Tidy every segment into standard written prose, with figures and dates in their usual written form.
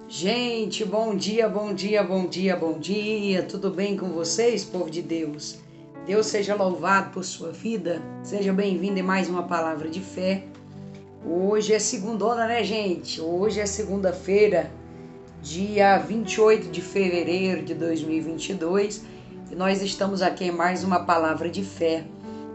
Gente, bom dia, bom dia, bom dia, bom dia. Tudo bem com vocês, povo de Deus? Deus seja louvado por sua vida. Seja bem-vindo em mais uma palavra de fé. Hoje é segundona, né, gente? Hoje é segunda-feira, dia 28 de fevereiro de 2022. E nós estamos aqui em mais uma palavra de fé.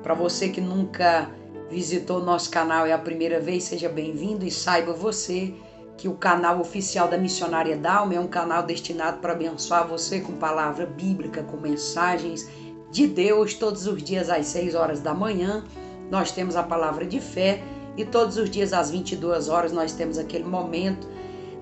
Para você que nunca visitou o nosso canal, é a primeira vez, seja bem-vindo e saiba você que o canal oficial da Missionária Dalma é um canal destinado para abençoar você com palavra bíblica, com mensagens de Deus. Todos os dias às 6 horas da manhã nós temos a palavra de fé e todos os dias às 22 horas nós temos aquele momento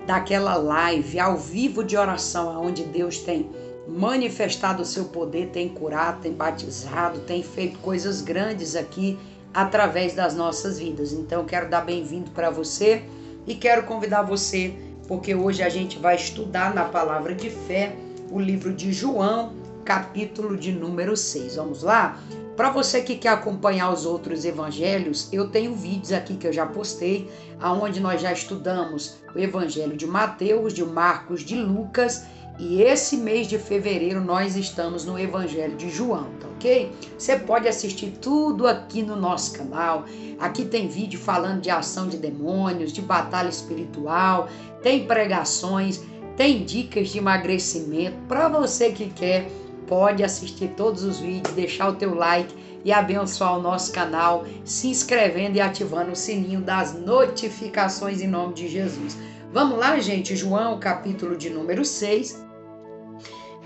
daquela live ao vivo de oração, onde Deus tem manifestado o seu poder, tem curado, tem batizado, tem feito coisas grandes aqui através das nossas vidas. Então eu quero dar bem-vindo para você e quero convidar você, porque hoje a gente vai estudar na palavra de fé o livro de João, capítulo de número 6. Vamos lá? Para você que quer acompanhar os outros evangelhos, eu tenho vídeos aqui que eu já postei, onde nós já estudamos o evangelho de Mateus, de Marcos, de Lucas, e esse mês de fevereiro nós estamos no evangelho de João, tá ok? Você pode assistir tudo aqui no nosso canal. Aqui tem vídeo falando de ação de demônios, de batalha espiritual, tem pregações, tem dicas de emagrecimento. Para você que quer, pode assistir todos os vídeos, deixar o teu like e abençoar o nosso canal, se inscrevendo e ativando o sininho das notificações em nome de Jesus. Vamos lá, gente? João, capítulo de número 6.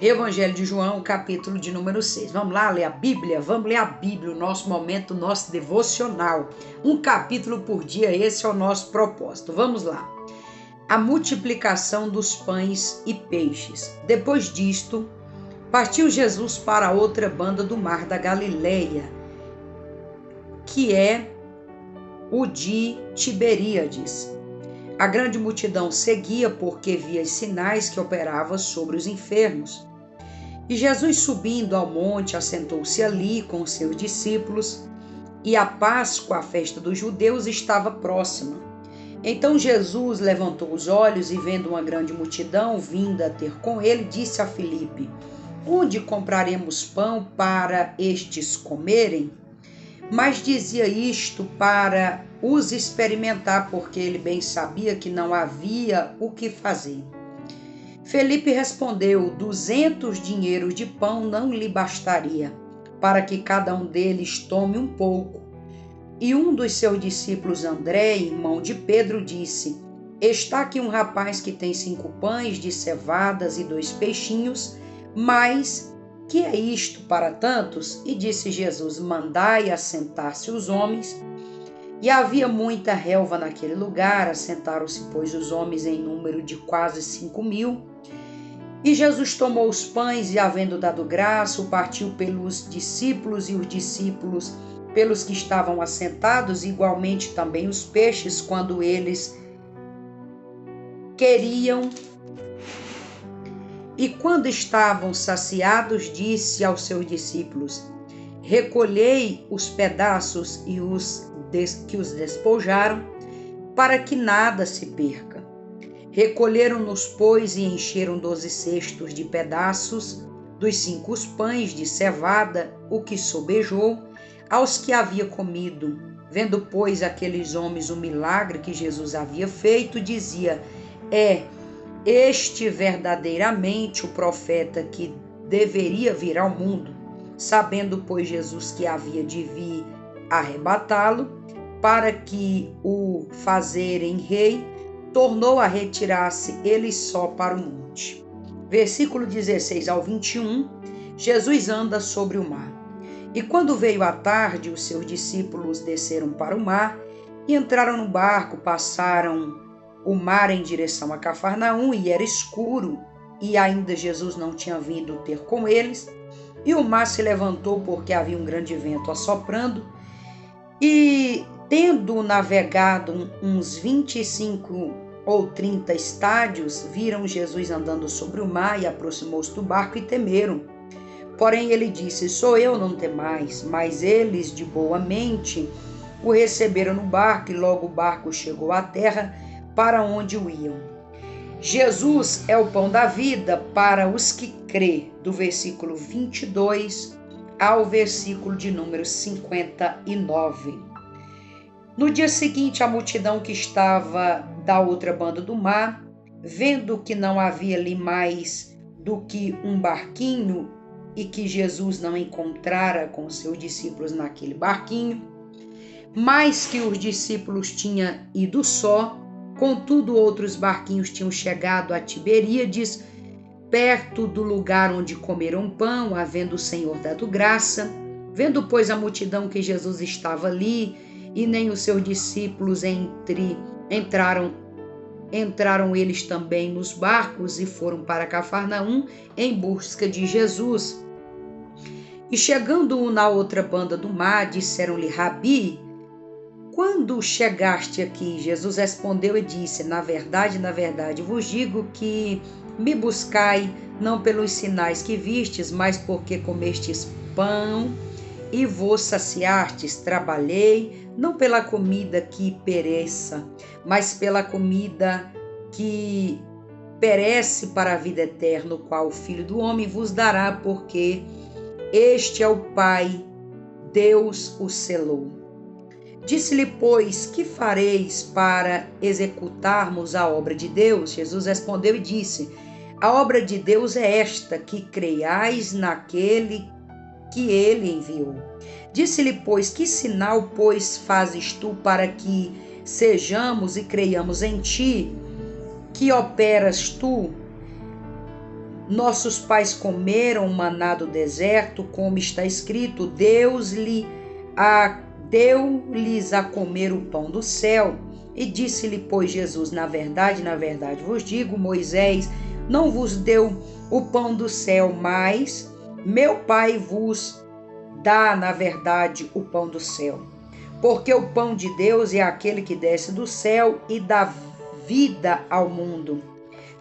Evangelho de João, capítulo de número 6. Vamos lá ler a Bíblia? Vamos ler a Bíblia, o nosso momento, nosso devocional. Um capítulo por dia, esse é o nosso propósito. Vamos lá. A multiplicação dos pães e peixes. Depois disto, partiu Jesus para outra banda do mar da Galileia, que é o de Tiberíades. A grande multidão seguia porque via os sinais que operava sobre os enfermos. E Jesus, subindo ao monte, assentou-se ali com os seus discípulos, e a Páscoa, a festa dos judeus, estava próxima. Então Jesus levantou os olhos e, vendo uma grande multidão vinda ter com ele, disse a Filipe: onde compraremos pão para estes comerem? Mas dizia isto para os experimentar, porque ele bem sabia que não havia o que fazer. Felipe respondeu: 200 dinheiros de pão não lhe bastaria, para que cada um deles tome um pouco. E um dos seus discípulos, André, irmão de Pedro, disse: está aqui um rapaz que tem 5 pães de cevadas e 2 peixinhos, mas que é isto para tantos? E disse Jesus: mandai assentar-se os homens. E havia muita relva naquele lugar, assentaram-se, pois, os homens em número de quase 5.000. E Jesus tomou os pães e, havendo dado graça, o partiu pelos discípulos, e os discípulos pelos que estavam assentados, igualmente também os peixes, quando eles queriam. E quando estavam saciados, disse aos seus discípulos: recolhei os pedaços e que os despojaram, para que nada se perca. Recolheram-nos, pois, e encheram 12 cestos de pedaços dos 5 pães de cevada, o que sobejou, aos que havia comido. Vendo, pois, aqueles homens o milagre que Jesus havia feito, dizia: é este verdadeiramente o profeta que deveria vir ao mundo. Sabendo, pois, Jesus que havia de vir arrebatá-lo, para que o fazerem rei, tornou a retirar-se ele só para o monte. Versículo 16 ao 21, Jesus anda sobre o mar. E quando veio a tarde, os seus discípulos desceram para o mar e entraram no barco, passaram o mar em direção a Cafarnaum, e era escuro, e ainda Jesus não tinha vindo ter com eles. E o mar se levantou, porque havia um grande vento assoprando, e tendo navegado uns 25 ou 30 estádios, viram Jesus andando sobre o mar, e aproximou-se do barco e temeram. Porém ele disse: sou eu, não temais. Mas eles, de boa mente, o receberam no barco, e logo o barco chegou à terra para onde o iam. Jesus é o pão da vida para os que crê, do versículo 22 ao versículo de número 59. No dia seguinte, a multidão que estava da outra banda do mar, vendo que não havia ali mais do que um barquinho e que Jesus não encontrara com seus discípulos naquele barquinho, mas que os discípulos tinham ido só, contudo outros barquinhos tinham chegado a Tiberíades, perto do lugar onde comeram pão, havendo o Senhor dado graça. Vendo, pois, a multidão que Jesus estava ali, e nem os seus discípulos entraram eles também nos barcos e foram para Cafarnaum em busca de Jesus. E chegando na outra banda do mar, disseram-lhe: Rabi, quando chegaste aqui? Jesus respondeu e disse: na verdade, vos digo que me buscai não pelos sinais que vistes, mas porque comestes pão e vos saciastes. Trabalhei não pela comida que pereça, mas pela comida que perece para a vida eterna, o qual o Filho do Homem vos dará, porque este é o Pai, Deus o selou. Disse-lhe, pois, que fareis para executarmos a obra de Deus? Jesus respondeu e disse: a obra de Deus é esta, que creiais naquele que ele enviou. Disse-lhe, pois, que sinal, pois, fazes tu para que sejamos e creiamos em ti? Que operas tu? Nossos pais comeram maná do deserto, como está escrito, deu-lhes a comer o pão do céu. E disse-lhe, pois, Jesus, na verdade vos digo, Moisés não vos deu o pão do céu, mas meu Pai vos dá, na verdade, o pão do céu. Porque o pão de Deus é aquele que desce do céu e dá vida ao mundo.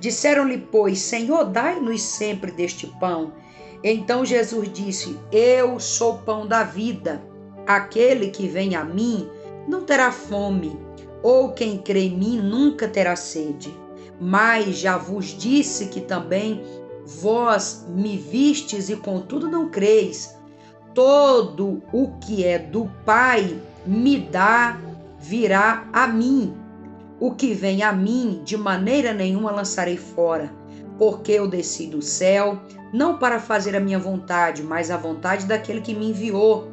Disseram-lhe, pois, Senhor, dai-nos sempre deste pão. Então Jesus disse: eu sou o pão da vida. Aquele que vem a mim não terá fome, ou quem crê em mim nunca terá sede. Mas já vos disse que também vós me vistes e contudo não creis. Todo o que é do Pai me dá, virá a mim. O que vem a mim, de maneira nenhuma lançarei fora, porque eu desci do céu, não para fazer a minha vontade, mas a vontade daquele que me enviou.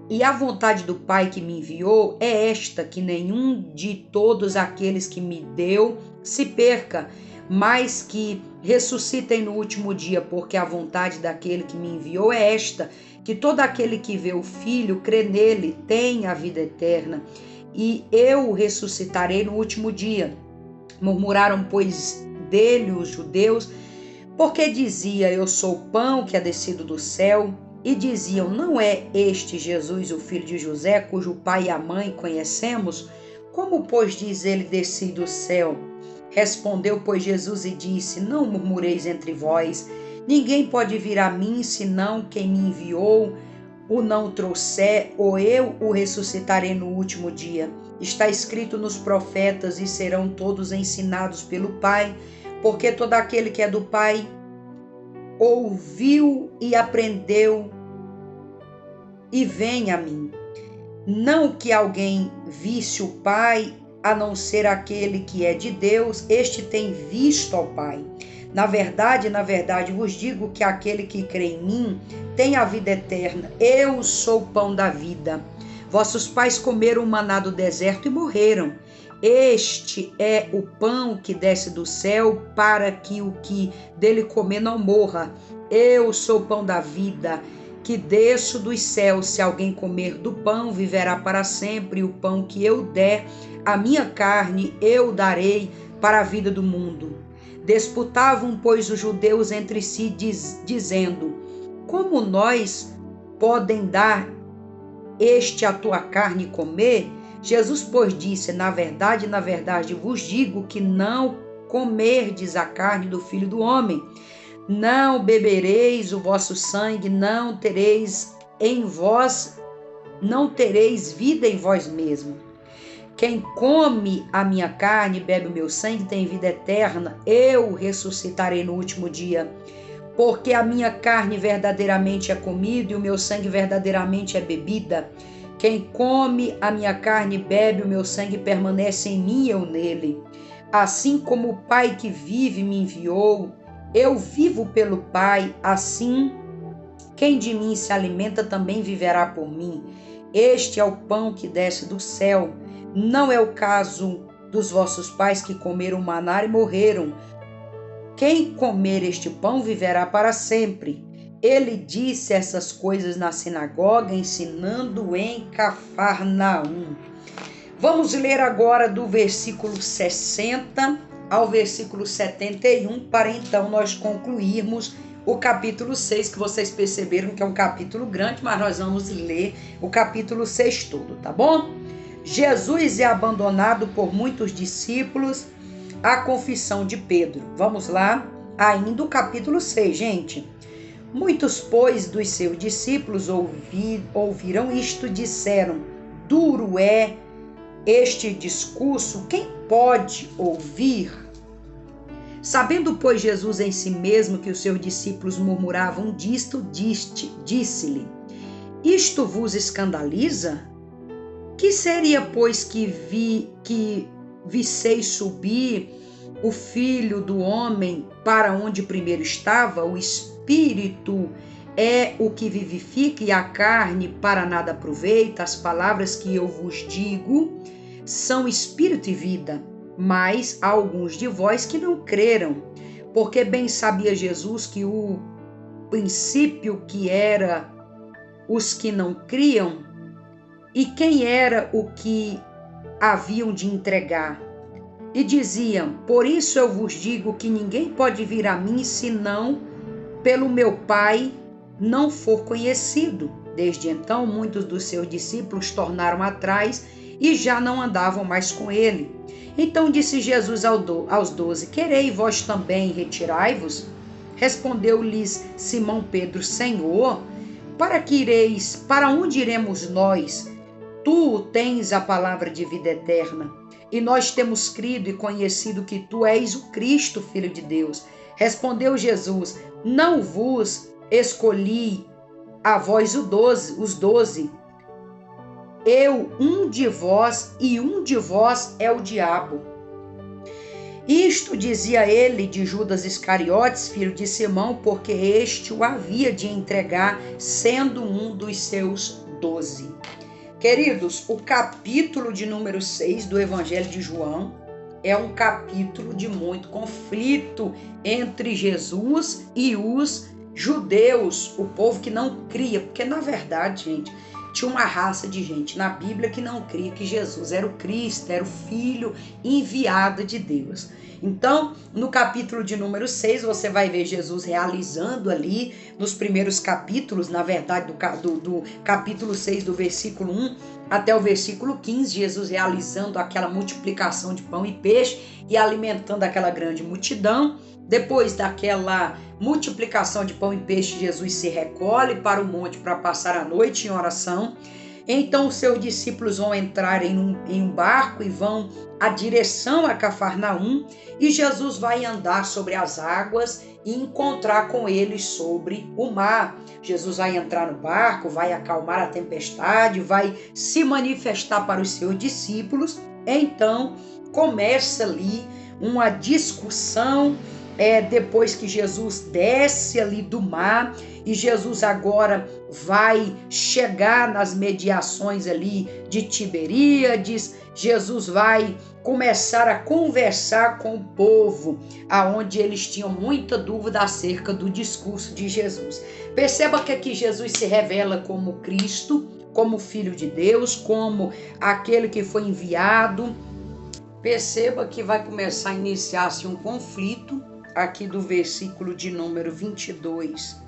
E a vontade do Pai que me enviou é esta, que nenhum de todos aqueles que me deu se perca, mas que ressuscitem no último dia, porque a vontade daquele que me enviou é esta, que todo aquele que vê o Filho, crê nele, tem a vida eterna, e eu o ressuscitarei no último dia. Murmuraram, pois, dele os judeus, porque dizia, eu sou o pão que é descido do céu, e diziam, não é este Jesus, o filho de José, cujo pai e a mãe conhecemos? Como, pois, diz ele, desci do céu? Respondeu, pois, Jesus e disse, não murmureis entre vós, ninguém pode vir a mim, senão quem me enviou o não trouxer, ou eu o ressuscitarei no último dia. Está escrito nos profetas, e serão todos ensinados pelo Pai, porque todo aquele que é do Pai ouviu e aprendeu e vem a mim. Não que alguém visse o Pai, a não ser aquele que é de Deus, este tem visto ao Pai. Na verdade, vos digo que aquele que crê em mim tem a vida eterna. Eu sou o pão da vida. Vossos pais comeram o maná do deserto e morreram. Este é o pão que desce do céu, para que o que dele comer não morra. Eu sou o pão da vida, que desço dos céus. Se alguém comer do pão, viverá para sempre. E o pão que eu der, a minha carne, eu darei para a vida do mundo. Disputavam, pois, os judeus entre si, dizendo, como nós podem dar este a tua carne comer? Jesus, pois, disse, na verdade vos digo que não comerdes a carne do Filho do Homem, não bebereis o vosso sangue, não tereis vida em vós mesmos. Quem come a minha carne e bebe o meu sangue tem vida eterna, eu ressuscitarei no último dia. Porque a minha carne verdadeiramente é comida e o meu sangue verdadeiramente é bebida. Quem come a minha carne e bebe o meu sangue permanece em mim e eu nele. Assim como o Pai que vive me enviou, eu vivo pelo Pai, assim quem de mim se alimenta também viverá por mim. Este é o pão que desce do céu. Não é o caso dos vossos pais que comeram maná e morreram. Quem comer este pão viverá para sempre. Ele disse essas coisas na sinagoga, ensinando em Cafarnaum. Vamos ler agora do versículo 60 ao versículo 71, para então nós concluirmos o capítulo 6, que vocês perceberam que é um capítulo grande, mas nós vamos ler o capítulo 6 todo, tá bom? Jesus é abandonado por muitos discípulos, a confissão de Pedro. Vamos lá, ainda o capítulo 6, gente. Muitos, pois, dos seus discípulos ouviram isto, disseram: duro é este discurso, quem pode ouvir? Sabendo, pois, Jesus em si mesmo que os seus discípulos murmuravam disto, disse-lhe: isto vos escandaliza? Que seria, pois, que visseis subir o Filho do Homem para onde primeiro estava? O Espírito é o que vivifica e a carne para nada aproveita. As palavras que eu vos digo são espírito e vida, mas há alguns de vós que não creram, porque bem sabia Jesus que o princípio que era os que não criam, e quem era o que haviam de entregar. E diziam: por isso eu vos digo que ninguém pode vir a mim senão pelo meu Pai não for conhecido. Desde então, muitos dos seus discípulos tornaram atrás e já não andavam mais com ele. Então disse Jesus aos 12: querei vós também retirai-vos? Respondeu-lhes Simão Pedro: Senhor, para onde iremos nós? Tu tens a palavra de vida eterna, e nós temos crido e conhecido que tu és o Cristo, Filho de Deus. Respondeu Jesus: não vos escolhi a vós os 12, eu um de vós, e um de vós é o diabo. Isto dizia ele de Judas Iscariotes, filho de Simão, porque este o havia de entregar, sendo um dos seus 12. Queridos, o capítulo de número 6 do Evangelho de João é um capítulo de muito conflito entre Jesus e os judeus, o povo que não cria, porque na verdade, gente, tinha uma raça de gente na Bíblia que não cria que Jesus era o Cristo, era o Filho enviado de Deus. Então, no capítulo de número 6, você vai ver Jesus realizando ali, nos primeiros capítulos, na verdade, do capítulo 6, do versículo 1 até o versículo 15, Jesus realizando aquela multiplicação de pão e peixe e alimentando aquela grande multidão. Depois daquela multiplicação de pão e peixe, Jesus se recolhe para o monte para passar a noite em oração. Então os seus discípulos vão entrar em um barco e vão à direção a Cafarnaum, e Jesus vai andar sobre as águas e encontrar com eles sobre o mar. Jesus vai entrar no barco, vai acalmar a tempestade, vai se manifestar para os seus discípulos. Então começa ali uma discussão, depois que Jesus desce ali do mar, e Jesus agora vai chegar nas mediações ali de Tiberíades. Jesus vai começar a conversar com o povo, aonde eles tinham muita dúvida acerca do discurso de Jesus. Perceba que aqui Jesus se revela como Cristo, como Filho de Deus, como aquele que foi enviado. Perceba que vai começar a iniciar-se um conflito, aqui do versículo de número 22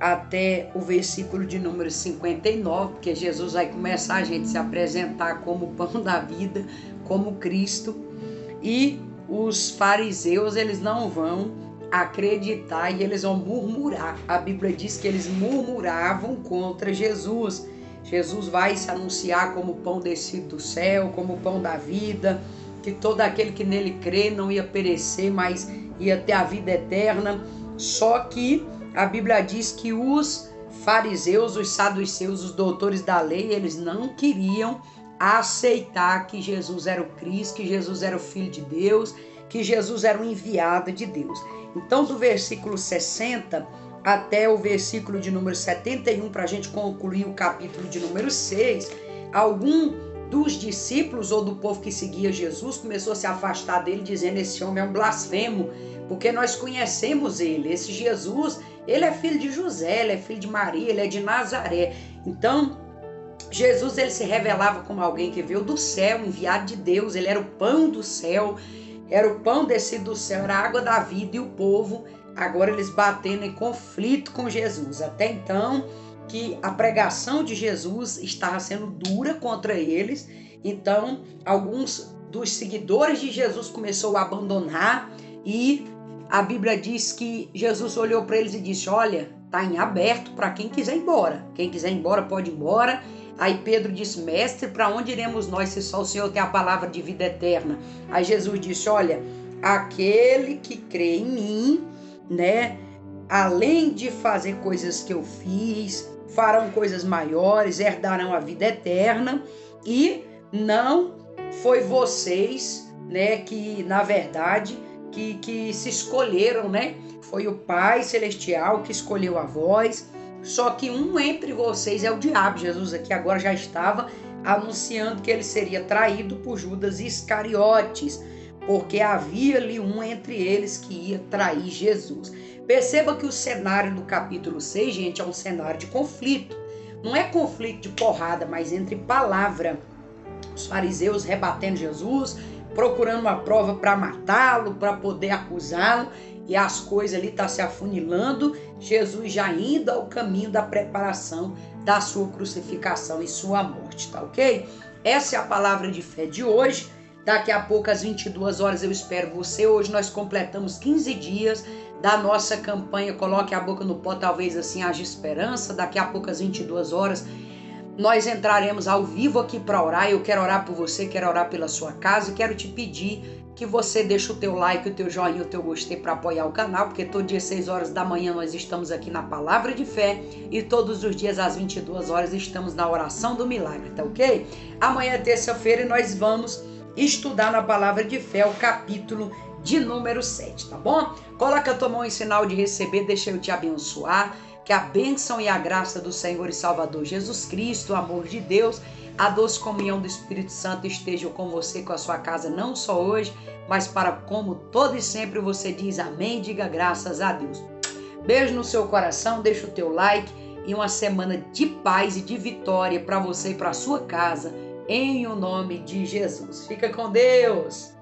até o versículo de número 59, porque Jesus vai começar a gente se apresentar como o pão da vida, como Cristo, e os fariseus, eles não vão acreditar e eles vão murmurar. A Bíblia diz que eles murmuravam contra Jesus. Jesus vai se anunciar como o pão descido do céu, como o pão da vida, que todo aquele que nele crê não ia perecer, mas ia ter a vida eterna. Só que a Bíblia diz que os fariseus, os saduceus, os doutores da lei, eles não queriam aceitar que Jesus era o Cristo, que Jesus era o Filho de Deus, que Jesus era o enviado de Deus. Então, do versículo 60 até o versículo de número 71, para a gente concluir o capítulo de número 6, algum dos discípulos ou do povo que seguia Jesus começou a se afastar dele, dizendo: esse homem é um blasfemo, porque nós conhecemos ele. Esse Jesus, ele é filho de José, ele é filho de Maria, ele é de Nazaré. Então, Jesus, ele se revelava como alguém que veio do céu, enviado de Deus. Ele era o pão do céu, era o pão descido do céu, era a água da vida. E o povo, agora eles batendo em conflito com Jesus. Até então, que a pregação de Jesus estava sendo dura contra eles. Então, alguns dos seguidores de Jesus começou a abandonar, e a Bíblia diz que Jesus olhou para eles e disse: olha, está em aberto para quem quiser ir embora. Quem quiser ir embora pode ir embora. Aí Pedro disse: mestre, para onde iremos nós se só o Senhor tem a palavra de vida eterna? Aí Jesus disse: olha, aquele que crê em mim, né, além de fazer coisas que eu fiz, farão coisas maiores, herdarão a vida eterna. E não foi vocês, né, que na verdade que se escolheram, né? Foi o Pai Celestial que escolheu a vós. Só que um entre vocês é o diabo. Jesus aqui agora já estava anunciando que ele seria traído por Judas Iscariotes, porque havia ali um entre eles que ia trair Jesus. Perceba que o cenário do capítulo 6, gente, é um cenário de conflito. Não é conflito de porrada, mas entre palavra. Os fariseus rebatendo Jesus, procurando uma prova para matá-lo, para poder acusá-lo, e as coisas ali estão se afunilando. Jesus já indo ao caminho da preparação da sua crucificação e sua morte, tá ok? Essa é a palavra de fé de hoje. Daqui a pouco, às 22 horas, eu espero você. Hoje nós completamos 15 dias da nossa campanha Coloque a Boca no Pó, talvez assim haja esperança. Daqui a pouco, às 22 horas, nós entraremos ao vivo aqui para orar. Eu quero orar por você, quero orar pela sua casa, e quero te pedir que você deixe o teu like, o teu joinha, o teu gostei para apoiar o canal, porque todo dia às 6 horas da manhã nós estamos aqui na Palavra de Fé, e todos os dias às 22 horas estamos na Oração do Milagre, tá ok? Amanhã é terça-feira e nós vamos estudar na Palavra de Fé o capítulo de número 7, tá bom? Coloca a tua mão em sinal de receber, deixa eu te abençoar. Que a bênção e a graça do Senhor e Salvador Jesus Cristo, o amor de Deus, a doce comunhão do Espírito Santo estejam com você, com a sua casa, não só hoje, mas para como todo e sempre você diz amém, diga graças a Deus. Beijo no seu coração, deixa o teu like e uma semana de paz e de vitória para você e para a sua casa, em o nome de Jesus. Fica com Deus!